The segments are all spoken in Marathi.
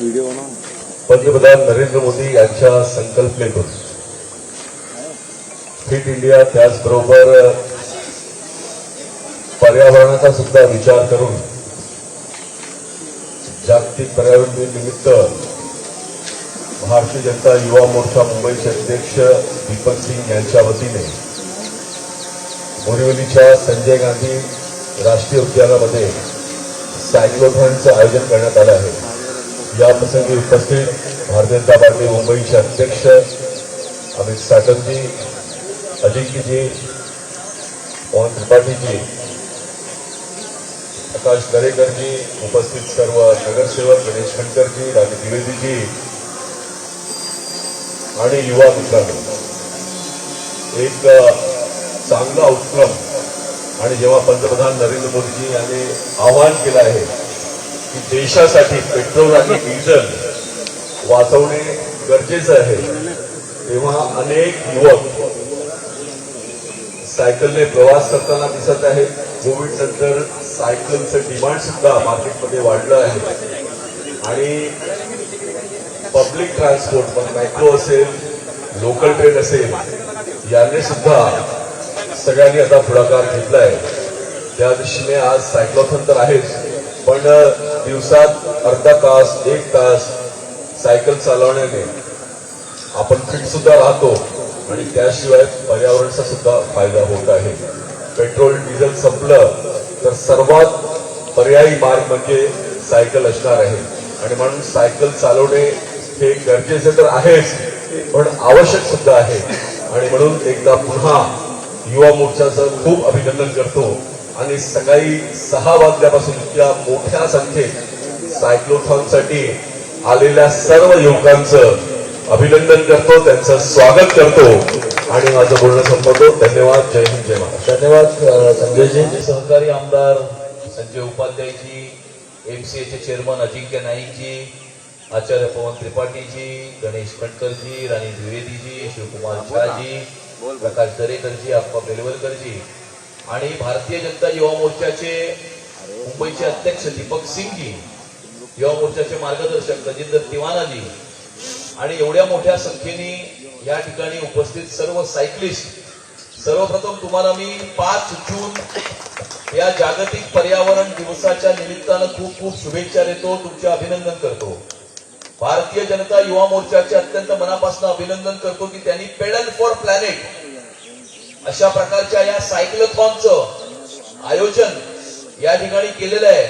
पंतप्रधान नरेंद्र मोदी यांच्या संकल्पनेतून फिट इंडिया, त्याचबरोबर पर्यावरणाचा सुद्धा विचार करून जागतिक पर्यावरण दिन निमित्त भारतीय जनता युवा मोर्चा मुंबईचे अध्यक्ष दीपक सिंग यांच्या वतीने बोरिवलीच्या संजय गांधी राष्ट्रीय उद्यानामध्ये सायक्लोथॉनचं आयोजन करण्यात आलं आहे। या प्रसंगी उपस्थित भारतीय जनता पार्टी मुंबईचे अध्यक्ष अमित साटमजी, अजिंक्यजी, पवन त्रिपाठीजी, प्रकाश दरेकरजी, उपस्थित सर्व नगरसेवक गणेश खंडकरजी, राणी द्विवेदीजी आणि युवा मित्रांनो, एक चांगला उपक्रम। आणि जेव्हा पंतप्रधान नरेंद्र मोदीजी यांनी आवाहन केलं आहे की देशासाठी पेट्रोल आणि डिझेल वाचवणे गरजेचं आहे, तेव्हा अनेक युवक सायकलने प्रवास करताना दिसत आहे। कोविड नंतर सायकलचं डिमांड सुद्धा मार्केटमध्ये वाढलं आहे आणि पब्लिक ट्रान्सपोर्ट, मेट्रो असेल, लोकल ट्रेन असेल, याने सुद्धा सगळ्यांनी आता पुढाकार घेतलाय। त्या दिशेने आज सायक्लोथॉन तर आहेच, पण दिवसात अर्धा तास, 1 तास सायकल चालवण्याने आपण फिट सुद्धा राहतो आणि त्याशिवाय पर्यावरणाचा सुद्धा फायदा होत आहे। पेट्रोल डिझेल संपलं तर सर्वात पर्यायी मार्ग म्हणजे सायकल असणार आहे आणि म्हणून सायकल चालवणे हे गरजेचे तर आहेच, पण आवश्यक सुद्धा आहे। आणि म्हणून एकदा पुन्हा युवा मोर्चाचं खूप अभिनंदन करतो आणि सकाळी 6 वाजल्यापासून इतक्या मोठ्या संख्येत सायक्लोथॉनसाठी आलेल्या सर्व युवकांचं अभिनंदन करतो, त्यांचं स्वागत करतो आणि माझं बोलणं संपवतो। धन्यवाद। जय हिंद, जय महाराष्ट्र। धन्यवाद संजयजी। सहकारी आमदार संजय उपाध्यायजी, एमसीएचे चेअरमन अजिंक्य नाईकजी, आचार्य पवन त्रिपाठीजी, गणेश खंडकरजी, राणी द्विवेदीजी, शिवकुमार झाजी, प्रकाश दरेकरजी, अप्पा बेलवलकरजी आणि भारतीय जनता युवा मोर्चाचे मुंबईचे अध्यक्ष दीपक सिंगजी, युवा मोर्चाचे मार्गदर्शक रजिंदर तिवानाजी आणि एवढ्या मोठ्या संख्येने या ठिकाणी उपस्थित सर्व सायकलिस्ट, सर्वप्रथम तुम्हाला मी 5 जून या जागतिक पर्यावरण दिवसाच्या निमित्तानं खूप खूप शुभेच्छा देतो, तुमचे अभिनंदन करतो। भारतीय जनता युवा मोर्चाचे अत्यंत मनापासून अभिनंदन करतो की त्यांनी पेडल फॉर प्लॅनेट अशा प्रकारच्या या सायक्लोथॉनचं आयोजन या ठिकाणी केलेलं आहे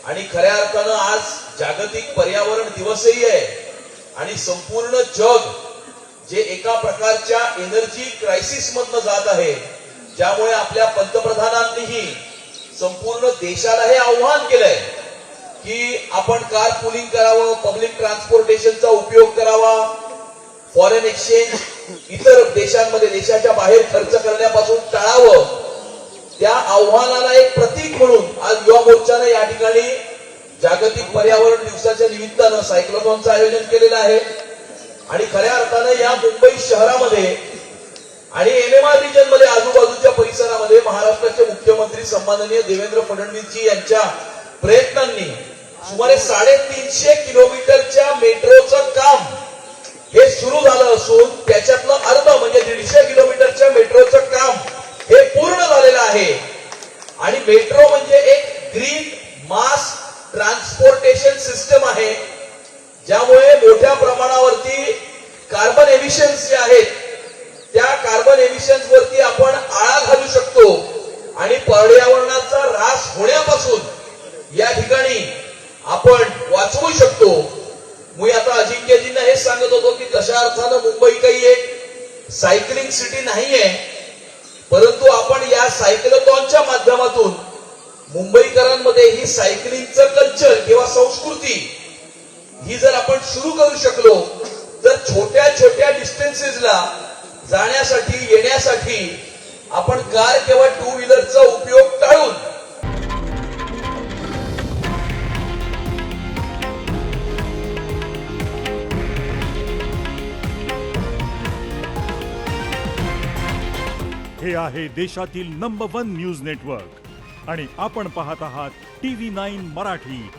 आणि खऱ्या अर्थानं आज जागतिक पर्यावरण दिवसही आहे आणि संपूर्ण जग जे एका प्रकारच्या एनर्जी क्रायसिस मधनं जात आहे, ज्यामुळे आपल्या पंतप्रधानांनीही संपूर्ण देशाला हे आव्हान केलंय की आपण कार पुलिंग करावं, पब्लिक ट्रान्सपोर्टेशनचा उपयोग करावा, फॉरेन एक्सचेंज इतर देशांमध्ये, देशाच्या बाहेर खर्च करण्यापासून टाळावं। त्या आव्हानाला एक प्रतीक म्हणून आज युवा मोर्चाने या ठिकाणी जागतिक पर्यावरण दिवसाच्या निमित्तानं सायक्लोथॉनचं आयोजन केलेलं आहे आणि खऱ्या अर्थानं या मुंबई शहरामध्ये आणि एमएमआर रिजन मध्ये आजूबाजूच्या परिसरामध्ये महाराष्ट्राचे मुख्यमंत्री सन्माननीय देवेंद्र फडणवीसजी यांच्या प्रयत्नांनी सुमारे 350 किलोमीटरच्या मेट्रोचं काम हे सुरू झालं असून त्याच्यातलं अर्ध म्हणजे 150 किलोमीटरच्या मेट्रोचं काम हे पूर्ण झालेलं आहे आणि मेट्रो म्हणजे एक ग्रीन मास ट्रान्सपोर्टेशन सिस्टम आहे, ज्यामुळे मोठ्या प्रमाणावरती कार्बन एमिशन्स जे आहेत त्या कार्बन एमिशन्स वरती आपण आळा घालू शकतो आणि पर्यावरणाचा ऱ्हास होण्यापासून या ठिकाणी आपण वाचवू शकतो। मी आता अजिंक्यजींना हेच सांगत होतो की तशा अर्थानं मुंबई काही एक सायकलिंग सिटी नाहीये, परंतु आपण या सायक्लोथॉनच्या माध्यमातून मुंबईकरांमध्ये ही सायकलिंगचं कल्चर किंवा संस्कृती ही जर आपण सुरू करू शकलो तर छोट्या छोट्या डिस्टन्सेसला जाण्यासाठी, येण्यासाठी आपण कार किंवा 2 व्हीलरचा उपयोग टाळून हे आहे देशातील नंबर 1 न्यूज नेटवर्क आणि आपण पाहत आहात TV9 मराठी,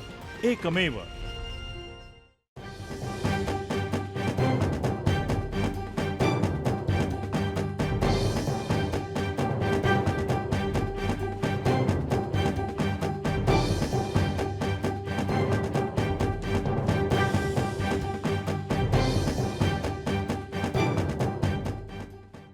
एकमेव।